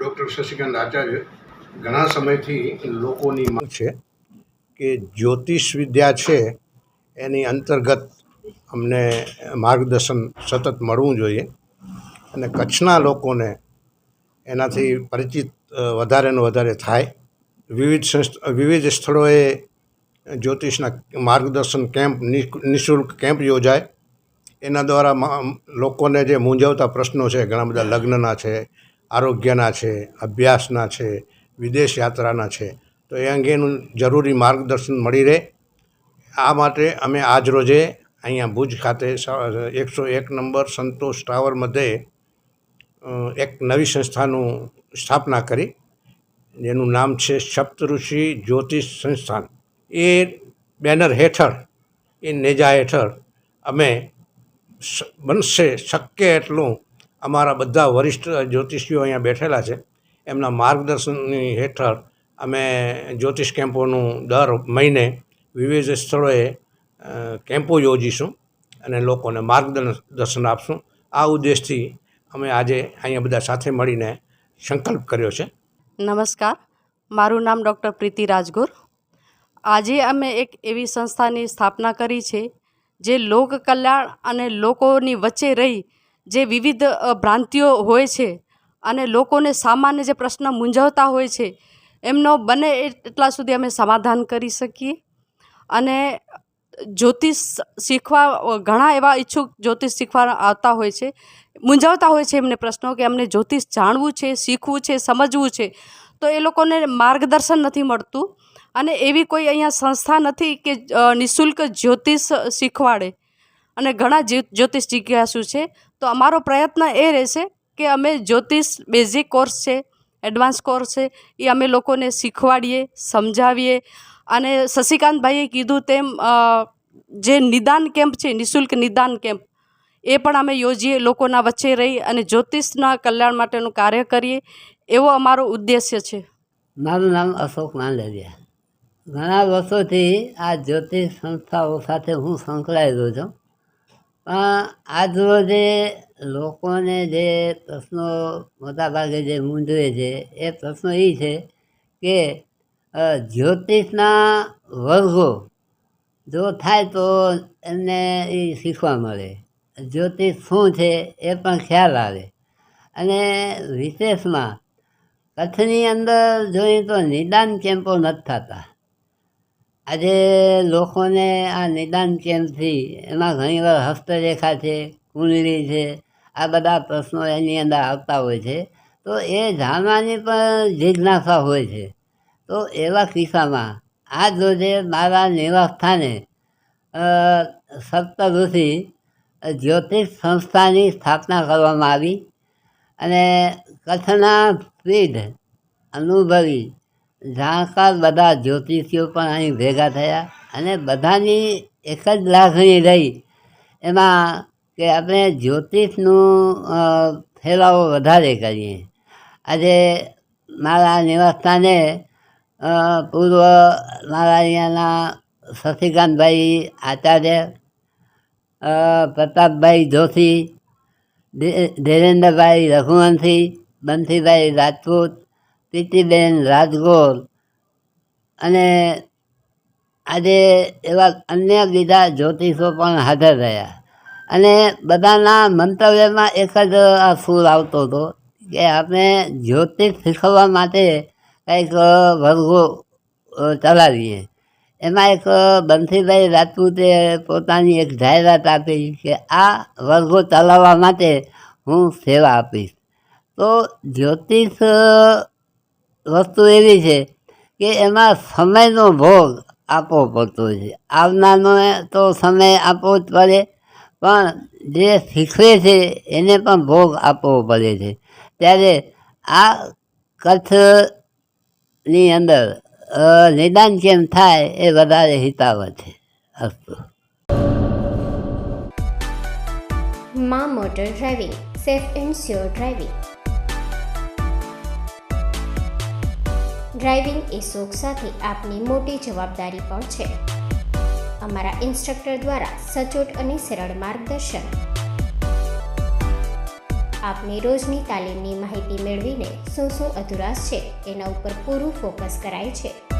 Doctor Shashikant Acharya. ઘણા સમયથી લોકોની માંગ છે કે જ્યોતિષ વિદ્યા છે એની અંતર્ગત અમને માર્ગદર્શન સતત મળવું જોઈએ અને કચ્છના લોકોને એનાથી પરિચિત વધારે ને વધારે થાય. વિવિધ સ્થળોએ જ્યોતિષના માર્ગદર્શન કેમ્પ, નિઃશુલ્ક કેમ્પ યોજાય. એના દ્વારા લોકોને જે મૂંઝવતા પ્રશ્નો છે, ઘણા બધા લગ્નના છે, આરોગ્યના છે, અભ્યાસના છે, વિદેશ યાત્રાના છે, તો એ અંગેનું જરૂરી માર્ગદર્શન મળી રહે. આ માટે અમે આજ રોજે અહીંયા ભુજ ખાતે 101 નંબર સંતોષ ટાવર મધ્યે એક નવી સંસ્થાનું સ્થાપના કરી, જેનું નામ છે સપ્તઋષિ જ્યોતિષ સંસ્થાન. એ બેનર હેઠળ, એ નેજા હેઠળ અમે બનશે શક્ય એટલું અમારા બધા વરિષ્ઠ જ્યોતિષીઓ અહીંયા બેઠેલા છે, એમના માર્ગદર્શનની હેઠળ અમે જ્યોતિષ કેમ્પોનું દર મહિને વિવિધ સ્થળોએ કેમ્પો યોજીશું અને લોકોને માર્ગદર્શન આપશું. આ ઉદ્દેશથી અમે આજે અહીંયા બધા સાથે મળીને સંકલ્પ કર્યો છે. નમસ્કાર, મારું નામ ડૉક્ટર પ્રીતિ રાજગોર. આજે અમે એક એવી સંસ્થાની સ્થાપના કરી છે જે લોક કલ્યાણ અને લોકોની વચ્ચે રહી જે વિવિધ ભ્રાંતિઓ હોય છે અને લોકોને સામાન્ય જે પ્રશ્ન મૂંઝવતા હોય છે એમનો બને એટલા સુધી અમે સમાધાન કરી શકીએ. અને જ્યોતિષ શીખવા ઘણા એવા ઈચ્છુક જ્યોતિષ શીખવા આવતા હોય છે, મૂંઝવતા હોય છે એમને પ્રશ્નો કે અમને જ્યોતિષ જાણવું છે, શીખવું છે, સમજવું છે, તો એ લોકોને માર્ગદર્શન નથી મળતું. અને એવી કોઈ અહીંયા સંસ્થા નથી કે નિઃશુલ્ક જ્યોતિષ શીખવાડે. અને ઘણા જ્યોતિષ જિજ્ઞાસુ છે, તો અમારો પ્રયત્ન એ રહેશે કે અમે જ્યોતિષ બેઝિક કોર્સ છે, એડવાન્સ કોર્સ છે, એ અમે લોકોને શીખવાડીએ, સમજાવીએ. અને શશિકાંતભાઈએ કીધું તેમ જે નિદાન કેમ્પ છે, નિઃશુલ્ક નિદાન કેમ્પ, એ પણ અમે યોજીએ, લોકોના વચ્ચે રહી અને જ્યોતિષના કલ્યાણ માટેનું કાર્ય કરીએ, એવો અમારો ઉદ્દેશ્ય છે. મારું નામ અશોક માંડલિયા. ઘણા વર્ષોથી આ જ્યોતિષ સંસ્થાઓ સાથે હું સંકળાયેલો છું. પણ આજ રોજે લોકોને જે પ્રશ્નો મોટાભાગે જે મૂંઝવે છે એ પ્રશ્નો એ છે કે જ્યોતિષના વર્ગો જો થાય તો એમને એ શીખવા મળે, જ્યોતિષ શું છે એ પણ ખ્યાલ આવે. અને વિશેષમાં કચ્છની અંદર જોઈએ તો નિદાન કેમ્પો નથી થતા. આજે લોકોને આ નિદાન કેમ્પથી એમાં ઘણીવાર હસ્તરેખા છે, કુંડળી છે, આ બધા પ્રશ્નો એની અંદર આવતા હોય છે, તો એ જાણવાની પણ જિજ્ઞાસા હોય છે. તો એવા કિસ્સામાં આજ રોજે મારા નિવાસ સ્થાને સપ્તઋષિ જ્યોતિષ સંસ્થાની સ્થાપના કરવામાં આવી. અને કચ્છના સિદ્ધ, અનુભવી, જાણકાર બધા જ્યોતિષીઓ પણ અહીં ભેગા થયા. અને બધાની એક જ લાગણી રહી એમાં કે આપણે જ્યોતિષનું ફેલાવો વધારે કરીએ. આજે મારા નિવાસસ્થાને પૂર્વ મારા અહીંયાના શશિકાંતભાઈ આચાર્ય, પ્રતાપભાઈ જોશી, ધીરેન્દ્રભાઈ રઘુવંશી, બંસીભાઈ રાજપૂત, પ્રીતિબેન રાજગોર અને આજે એવા અન્ય બીજા જ્યોતિષો પણ હાજર રહ્યા. અને બધાના મંતવ્યમાં એક જ આ સૂર આવતો હતો કે આપણે જ્યોતિષ શીખવવા માટે કંઈક વર્ગો ચલાવીએ. એમાં એક બંસીભાઈ રાજપૂતે પોતાની એક જાહેરાત આપી કે આ વર્ગો ચલાવવા માટે હું સેવા આપીશ. તો જ્યોતિષ વસ્તુ એવી છે કે એમાં સમયનો ભોગ આપવો પડતો છે. આવનારનો તો સમય આપવો જ પડે, પણ જે શીખવે છે એને પણ ભોગ આપવો પડે છે. ત્યારે આ કચ્છની અંદર નિદાન કેમ થાય એ વધારે હિતાવહ છે. અસ્તુ. મા motor driving, safe and sure driving. Driving એ શોખ સાથે આપની મોટી જવાબદારી પણ છે. અમારા ઇન્સ્ટ્રક્ટર દ્વારા સચોટ અને સરળ માર્ગદર્શન. આપની રોજની તાલીમની માહિતી મેળવીને શું અધુરાશ છે એના ઉપર પૂરું ફોકસ કરાય છે.